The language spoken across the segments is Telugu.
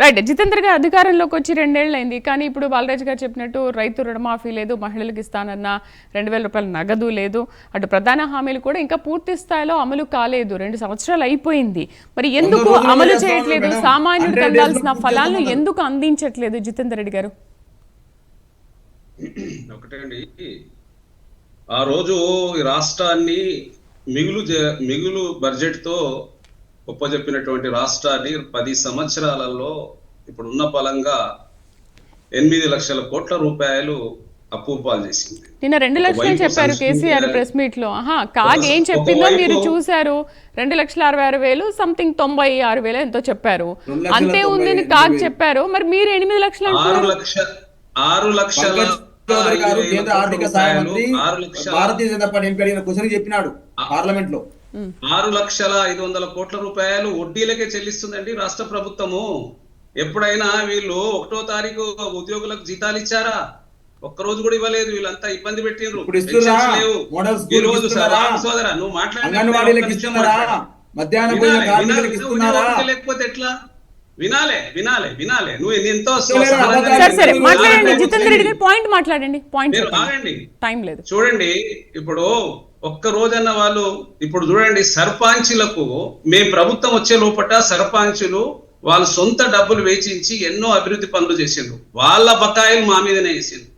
రైట్. జితేంద్ర గారు అధికారంలోకి వచ్చి 2 ఏళ్ళు అయింది. కానీ ఇప్పుడు బాలరాజు గారు చెప్పినట్టు రైతు రుణమాఫీ లేదు, మహిళలకు ఇస్తానన్న 2,000 రూపాయల నగదు లేదు, అటు ప్రధాన హామీలు కూడా ఇంకా పూర్తి స్థాయిలో అమలు కాలేదు. 2 సంవత్సరాలు అయిపోయింది. మరి ఎందుకు అమలు చేయట్లేదు? సామాన్యుడికి అందాల్సిన ఫలాలను ఎందుకు అందించట్లేదు జితేందర్ రెడ్డి గారు? ఒకటండి, ఆ రోజు ఈ రాష్ట్రాన్ని మిగులు బడ్జెట్ తో ఒప్పజెప్పినటువంటి రాష్ట్రాన్ని 10 సంవత్సరాలలో ఇప్పుడున్న పలంగా 8 లక్షల కోట్ల రూపాయలు అప్పుపాలు చేసింది. నిన్న 2 లక్షలు చెప్పారు కేసీఆర్ ప్రెస్ మీట్ లో. కాగ్ ఏం చెప్పిందో మీరు చూశారు. 2,66,000 సంథింగ్ 96,000 ఎంతో చెప్పారు. అంతే ఉంది కాగ్ చెప్పారు. మరి మీరు 8 లక్షలు అంటున్నారు. 6 లక్షల కేంద్ర ఆర్థిక సహాయ మంత్రి భారతీయ జనతా పార్టీ ఎంపీ అడిగిన క్వశ్చన్ చెప్పినాడు పార్లమెంట్ లో. 6,500,000 కోట్ల రూపాయలు వడ్డీలకే చెల్లిస్తుందండి రాష్ట్ర ప్రభుత్వము. ఎప్పుడైనా వీళ్ళు 1వ తారీఖు ఉద్యోగులకు జీతాలు ఇచ్చారా? ఒక్కరోజు కూడా ఇవ్వలేదు. వీళ్ళంతా ఇబ్బంది పెట్టిండ్రు. ఈ రోజు సోదరా నువ్వు లేకపోతే ఎట్లా? వినాలే నువ్వు ఎంతో చూడండి. ఇప్పుడు ఒక్క రోజన్న వాళ్ళు ఇప్పుడు చూడండి, సర్పంచులకు మేము ప్రభుత్వం వచ్చే లోపట సర్పంచులు వాళ్ళు సొంత డబ్బులు వేచించి ఎన్నో అభివృద్ధి పనులు చేసిండ్రు. వాళ్ళ బకాయిలు మా మీదనే వేసిండ్రు.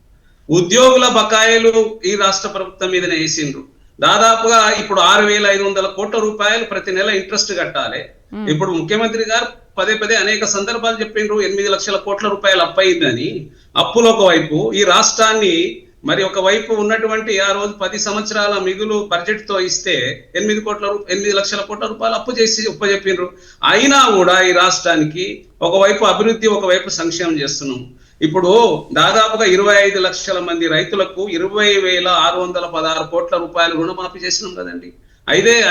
ఉద్యోగుల బకాయిలు ఈ రాష్ట్ర ప్రభుత్వం మీదనే వేసిండ్రు. దాదాపుగా ఇప్పుడు 6,500 కోట్ల రూపాయలు ప్రతి నెల ఇంట్రెస్ట్ కట్టాలి. ఇప్పుడు ముఖ్యమంత్రి గారు పదే అనేక సందర్భాలు చెప్పిండ్రు 8 లక్షల కోట్ల రూపాయలు అప్పయిందని. అప్పులు ఒకవైపు, ఈ రాష్ట్రాన్ని మరి ఒకవైపు ఉన్నటువంటి ఆ రోజు 10 సంవత్సరాల మిగులు బడ్జెట్ తో ఇస్తే 8 లక్షల కోట్ల రూపాయలు అప్పు చేసి ఒప్పజెప్పిండ్రు. అయినా కూడా ఈ రాష్ట్రానికి ఒకవైపు అభివృద్ధి, ఒకవైపు సంక్షేమం చేస్తున్నాం. ఇప్పుడు దాదాపుగా 25 లక్షల మంది రైతులకు 20,616 కోట్ల రూపాయలు రుణమాఫీ చేసినాం కదండి.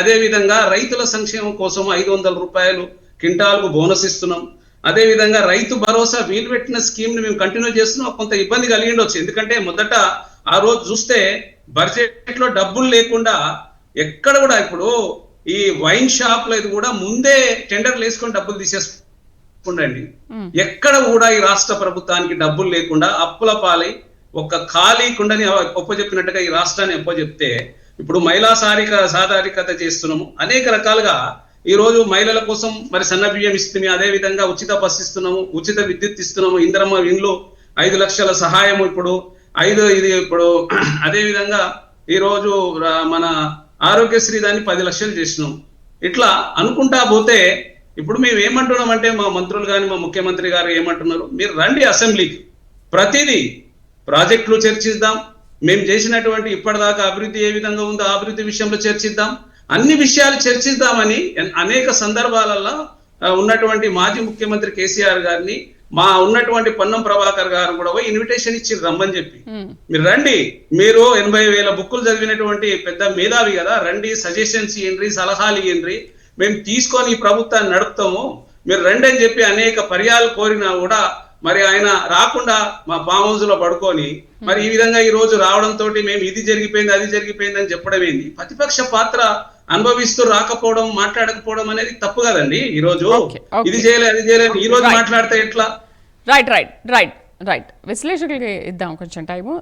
అదే విధంగా రైతుల సంక్షేమం కోసం 500 రూపాయలు క్వింటాల్కు బోనస్ ఇస్తున్నాం. అదే విధంగా రైతు భరోసా వీలు పెట్టిన స్కీమ్ ని మేము కంటిన్యూ చేస్తున్నాం. కొంత ఇబ్బంది కలిగి ఉండొచ్చు, ఎందుకంటే మొదట ఆ రోజు చూస్తే బడ్జెట్ లో డబ్బులు లేకుండా ఎక్కడ కూడా, ఇప్పుడు ఈ వైన్ షాప్ లో ఇది కూడా ముందే టెండర్లు వేసుకొని డబ్బులు తీసేసుకుండండి. ఎక్కడ కూడా ఈ రాష్ట్ర ప్రభుత్వానికి డబ్బులు లేకుండా అప్పుల పాలై ఒక ఖాళీ కుండని ఒప్పజెప్పినట్టుగా ఈ రాష్ట్రాన్ని ఒప్పజెప్తే, ఇప్పుడు మహిళా సాధారికత చేస్తున్నాము. అనేక రకాలుగా ఈ రోజు మహిళల కోసం మరి సన్న బియ్యం ఇస్తున్నాము, అదే విధంగా ఉచిత బస్సు ఇస్తున్నాము, ఉచిత విద్యుత్ ఇస్తున్నాము, ఇందిరమ్మ ఇండ్లు 5 లక్షల సహాయం ఇప్పుడు అదే విధంగా ఈ రోజు మన ఆరోగ్యశ్రీ దాన్ని 10 లక్షలు చేసినాం. ఇట్లా అనుకుంటా పోతే ఇప్పుడు మేము ఏమంటున్నాం అంటే, మా మంత్రులు కానీ మా ముఖ్యమంత్రి గారు ఏమంటున్నారు, మీరు రండి అసెంబ్లీకి, ప్రతిదీ ప్రాజెక్టులు చర్చిద్దాం, మేము చేసినటువంటి ఇప్పటిదాకా అభివృద్ధి ఏ విధంగా ఉందో ఆ అభివృద్ధి విషయంలో చర్చిద్దాం, అన్ని విషయాలు చర్చిద్దామని అనేక సందర్భాలలో ఉన్నటువంటి మాజీ ముఖ్యమంత్రి కేసీఆర్ గారిని, మా ఉన్నటువంటి పొన్నం ప్రభాకర్ గారు కూడా ఇన్విటేషన్ ఇచ్చి రమ్మని చెప్పి, మీరు రండి, మీరు 80,000 బుక్కులు చదివినటువంటి పెద్ద మేధావి కదా, రండి, సజెషన్స్ ఇవ్వండి, సలహాలు ఇవ్వండి, మేము తీసుకొని ఈ ప్రభుత్వాన్ని నడుపుతాము, మీరు రండి అని చెప్పి అనేక పర్యాలు కోరినా కూడా మరి ఆయన రాకుండా మా ఫామ్ హౌస్ లో పడుకొని మరి ఈ విధంగా ఈ రోజు రావడంతో మేము ఇది జరిగిపోయింది అది జరిగిపోయింది అని చెప్పడం ఏంది? ప్రతిపక్ష పాత్ర అనుభవిస్తూ రాకపోవడం, మాట్లాడకపోవడం అనేది తప్పు కదండి. ఈ రోజు ఇది చేయలేదు అది చేయలేదు ఈ రోజు మాట్లాడితే ఎట్లా? రైట్. విశ్లేషకులకి ఇద్దాం కొంచెం టైము.